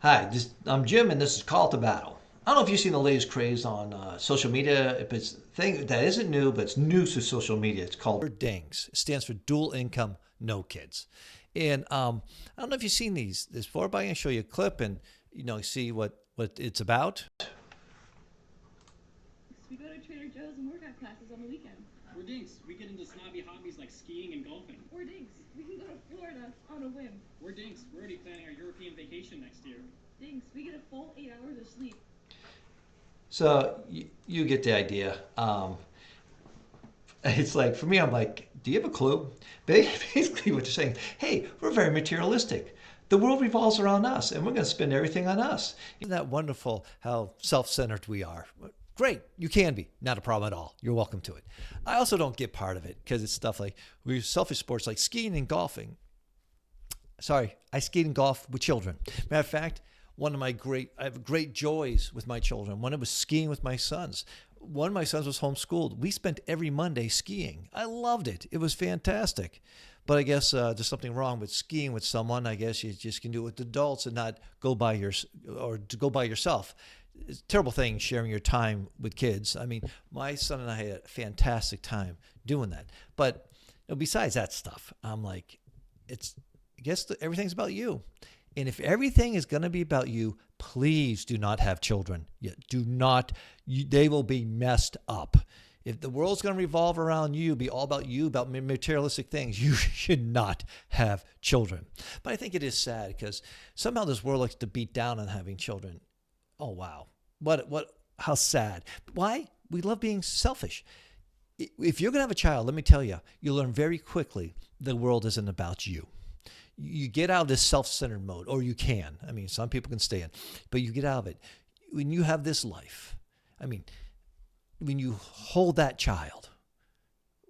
Hi, I'm Jim, and this is Call to Battle. I don't know if you've seen the latest craze on social media. If it's a thing that isn't new, but it's new to social media. It's called DINGS. It stands for dual income, no kids. And I don't know if you've seen this before, but I'm going to show you a clip and see what it's about. We go to Trader Joe's and workout classes on the weekend. We're dinks. We get into snobby hobbies like skiing and golfing. We're dinks. We can go to Florida on a whim. We're dinks. We're already planning our European vacation next year. Dinks. We get a full 8 hours of sleep. so you get the idea. It's like for me, I'm like, do you have a clue? Basically, what you're saying, hey, we're very materialistic. The world revolves around us, and we're going to spend everything on us. Isn't that wonderful how self-centered we are? Great, you can be. Not a problem at all. You're welcome to it. I also don't get part of it because it's stuff like we're selfish sports like skiing and golfing. Sorry, I skate and golf with children. Matter of fact, I have great joys with my children. One, it was skiing with my sons. One of my sons was homeschooled. We spent every Monday skiing. I loved it. It was fantastic. But I guess there's something wrong with skiing with someone. I guess you just can do it with adults and not go by to go by yourself. It's a terrible thing sharing your time with kids. I mean, my son and I had a fantastic time doing that. But besides that stuff, I'm like, I guess everything's about you. And if everything is going to be about you, please do not have children. Do not. They will be messed up. If the world's going to revolve around you, be all about you, about materialistic things, you should not have children. But I think it is sad because somehow this world likes to beat down on having children. Oh, wow. How sad. Why? We love being selfish. If you're going to have a child, let me tell you, you'll learn very quickly the world isn't about you. You get out of this self-centered mode, or you can. I mean, some people can stay in, but you get out of it. When you have this life, I mean, when you hold that child,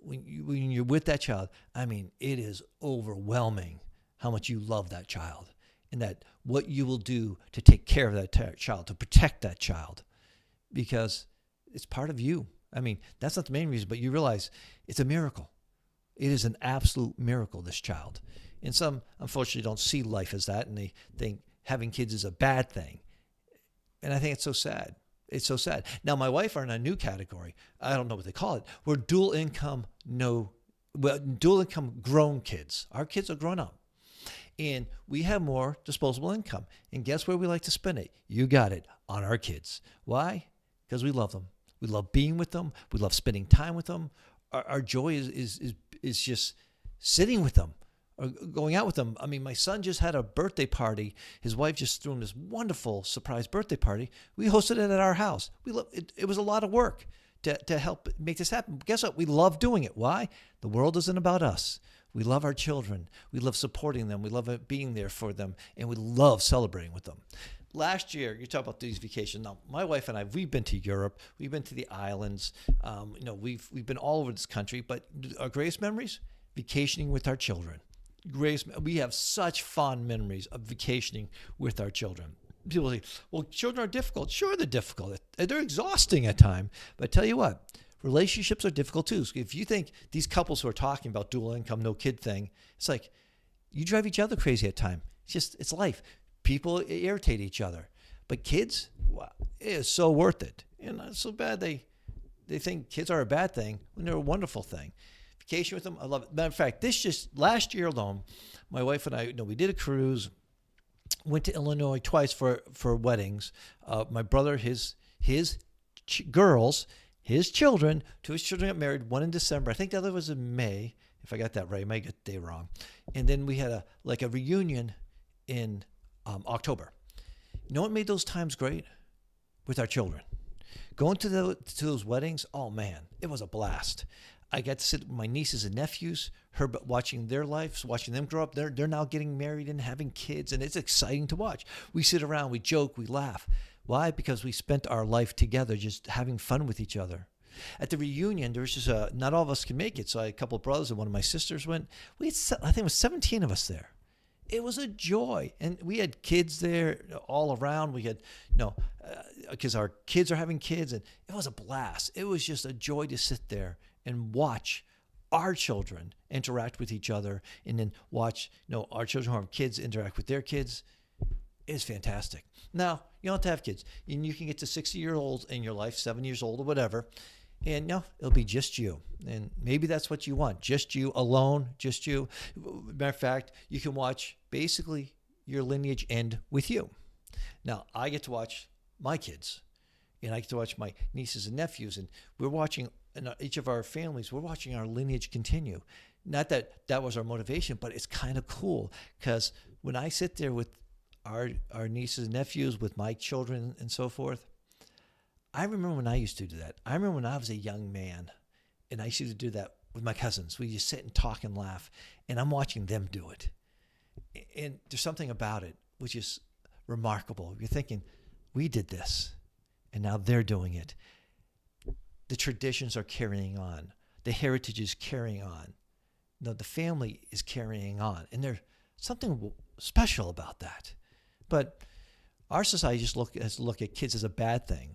when you're with that child, I mean, it is overwhelming how much you love that child and that what you will do to take care of that child, to protect that child, because it's part of you. I mean, that's not the main reason, but you realize it's a miracle. It is an absolute miracle, this child. And some, unfortunately, don't see life as that, and they think having kids is a bad thing. And I think it's so sad. It's so sad. Now, my wife are in a new category. I don't know what they call it. We're dual income grown kids. Our kids are grown up. And we have more disposable income. And guess where we like to spend it? You got it, on our kids. Why? Because we love them. We love being with them. We love spending time with them. Our joy is just sitting with them or going out with them. I mean, my son just had a birthday party. His wife just threw him this wonderful surprise birthday party. We hosted it at our house. It was a lot of work to help make this happen. Guess what? We love doing it. Why? The world isn't about us. We love our children. We love supporting them. We love being there for them. And we love celebrating with them. Last year, you talk about these vacations. Now, my wife and I, we've been to Europe. We've been to the islands. We've been all over this country. But our greatest memories? Vacationing with our children. We have such fond memories of vacationing with our children. People say, well, children are difficult. Sure, they're difficult. They're exhausting at times. But I tell you what, relationships are difficult too. So if you think these couples who are talking about dual income, no kid thing, it's like you drive each other crazy at times. It's life. People irritate each other. But kids, wow, it is so worth it. And it's so bad they think kids are a bad thing when they're a wonderful thing. Vacation with them, I love it. Matter of fact, last year alone, my wife and I, we did a cruise, went to Illinois twice for weddings. My brother, his girls, his children, two of his children got married, one in December. I think the other was in May, if I got that right. I might get the day wrong. And then we had a reunion in October. You know what made those times great? With our children. Going to those weddings, oh man, it was a blast. I got to sit with my nieces and nephews, watching their lives, watching them grow up. They're now getting married and having kids, and it's exciting to watch. We sit around, we joke, we laugh. Why? Because we spent our life together just having fun with each other. At the reunion, there was just not all of us could make it, so I had a couple of brothers and one of my sisters went. We had, I think it was 17 of us there. It was a joy. And we had kids there all around. We had, because our kids are having kids, and it was a blast. It was just a joy to sit there and watch our children interact with each other, and then watch, our children who have kids interact with their kids. It's fantastic. Now, you don't have to have kids. And you can get to 60-year-olds in your life, 7 years old or whatever, and no, it'll be just you. And maybe that's what you want. Just you alone, just you. Matter of fact, you can watch basically your lineage end with you. Now, I get to watch my kids, and I get to watch my nieces and nephews, and we're watching, in each of our families, we're watching our lineage continue. Not that that was our motivation, but it's kind of cool because when I sit there with our nieces and nephews, with my children and so forth, I remember when I used to do that. I remember when I was a young man, and I used to do that with my cousins. We just sit and talk and laugh, and I'm watching them do it. And there's something about it which is remarkable. You're thinking, we did this, and now they're doing it. The traditions are carrying on. The heritage is carrying on. No, the family is carrying on, and there's something special about that. But our society just has to look at kids as a bad thing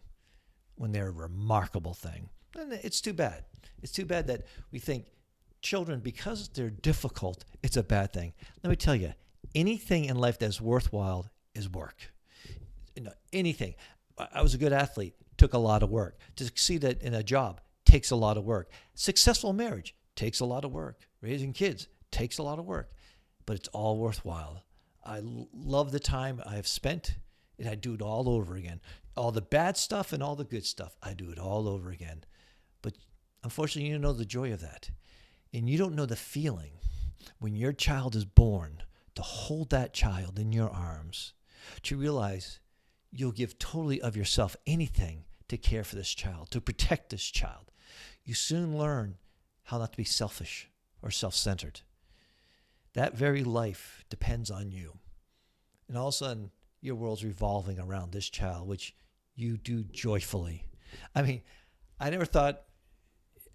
when they're a remarkable thing. And it's too bad. It's too bad that we think children, because they're difficult, it's a bad thing. Let me tell you, anything in life that's worthwhile is work. Anything. I was a good athlete, took a lot of work. To succeed in a job takes a lot of work. Successful marriage takes a lot of work. Raising kids takes a lot of work. But it's all worthwhile. I love the time I have spent, and I do it all over again. All the bad stuff and all the good stuff, I do it all over again. But unfortunately, you don't know the joy of that. And you don't know the feeling when your child is born, to hold that child in your arms, to realize you'll give totally of yourself, anything, to care for this child, to protect this child. You soon learn how not to be selfish or self-centered. That very life depends on you. And all of a sudden, your world's revolving around this child, which you do joyfully. I mean, I never thought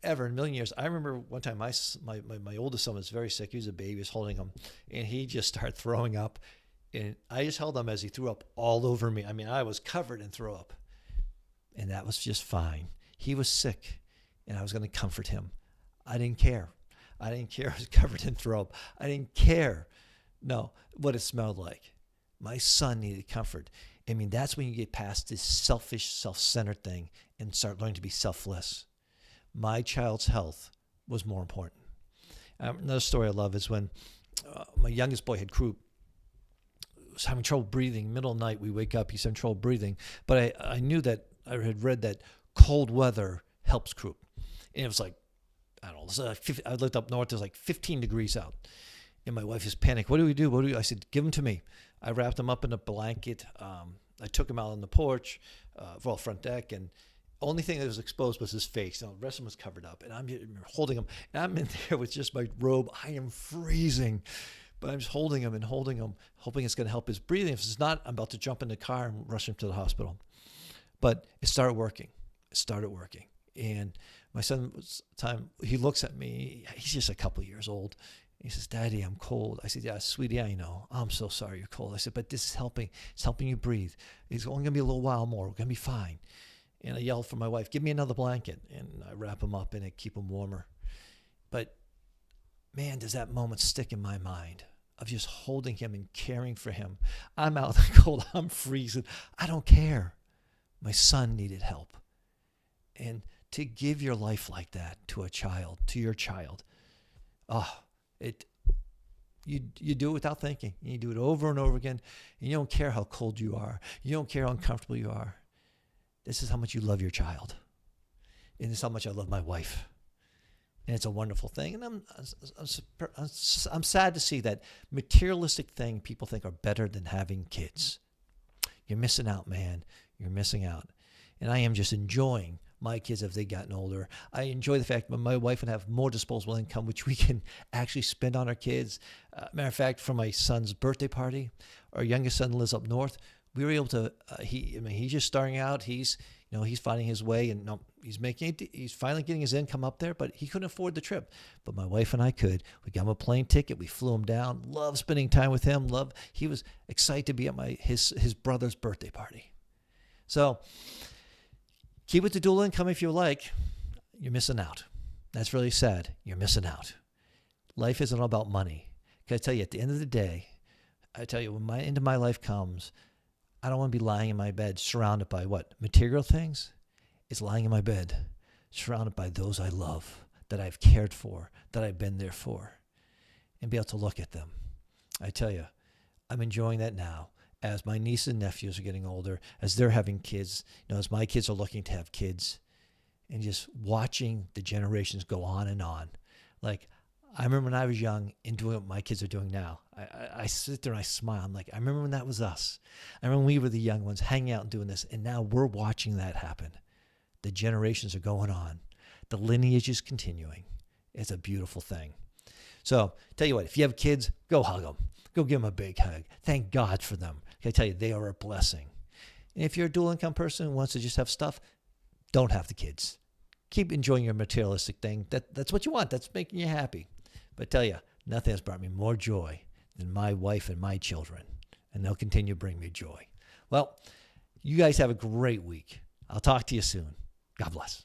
ever in a million years. I remember one time my oldest son was very sick. He was a baby. I was holding him, and he just started throwing up. And I just held him as he threw up all over me. I mean, I was covered in throw up. And that was just fine. He was sick, and I was going to comfort him. I didn't care. I didn't care. I was covered in throw up. I didn't care, no, what it smelled like. My son needed comfort. I mean, that's when you get past this selfish, self-centered thing and start learning to be selfless. My child's health was more important. Another story I love is when my youngest boy had croup. Was having trouble breathing. Middle of the night, we wake up, he's having trouble breathing. But I knew that, I had read that cold weather helps croup. And it was like, I don't know, it was like I looked up north, it was like 15 degrees out. And my wife is panicked. What do we do? I said, give him to me. I wrapped him up in a blanket. I took him out on the porch, front deck, and only thing that was exposed was his face. The rest of him was covered up. And I'm holding him. And I'm in there with just my robe. I am freezing. But I'm just holding him, hoping it's going to help his breathing. If it's not, I'm about to jump in the car and rush him to the hospital. But it started working. And my son, he looks at me. He's just a couple years old. He says, Daddy, I'm cold. I said, yeah, sweetie, I know. I'm so sorry you're cold. I said, but this is helping. It's helping you breathe. It's only going to be a little while more. We're going to be fine. And I yelled for my wife, give me another blanket. And I wrap him up in it, keep him warmer. But man, does that moment stick in my mind of just holding him and caring for him. I'm out in the cold. I'm freezing. I don't care. My son needed help. And to give your life like that to a child, to your child, you do it without thinking. You do it over and over again. And you don't care how cold you are. You don't care how uncomfortable you are. This is how much you love your child. And this is how much I love my wife. And it's a wonderful thing. And I'm sad to see that materialistic thing people think are better than having kids. You're missing out, man. You're missing out. And I am just enjoying my kids as they've gotten older. I enjoy the fact that my wife would have more disposable income, which we can actually spend on our kids. Matter of fact, for my son's birthday party, our youngest son lives up north. We were able to. He's just starting out. He's finding his way, and he's finally getting his income up there. But he couldn't afford the trip. But my wife and I could. We got him a plane ticket. We flew him down. Loved spending time with him. He was excited to be at his brother's birthday party. So keep it to dual income if you like. You're missing out. That's really sad. You're missing out. Life isn't all about money. Can I tell you, at the end of the day, when my end of my life comes, I don't want to be lying in my bed surrounded by what? Material things? It's lying in my bed surrounded by those I love, that I've cared for, that I've been there for, and be able to look at them. I tell you, I'm enjoying that now as my nieces and nephews are getting older, as they're having kids, as my kids are looking to have kids, and just watching the generations go on and on. Like, I remember when I was young and doing what my kids are doing now. I sit there and I smile. I'm like, I remember when that was us. I remember when we were the young ones hanging out and doing this, and now we're watching that happen. The generations are going on. The lineage is continuing. It's a beautiful thing. So, tell you what, if you have kids, go hug them. Go give them a big hug. Thank God for them. I tell you, they are a blessing. And if you're a dual income person who wants to just have stuff, don't have the kids. Keep enjoying your materialistic thing. That's what you want. That's making you happy. But I tell you, nothing has brought me more joy than my wife and my children. And they'll continue to bring me joy. Well, you guys have a great week. I'll talk to you soon. God bless.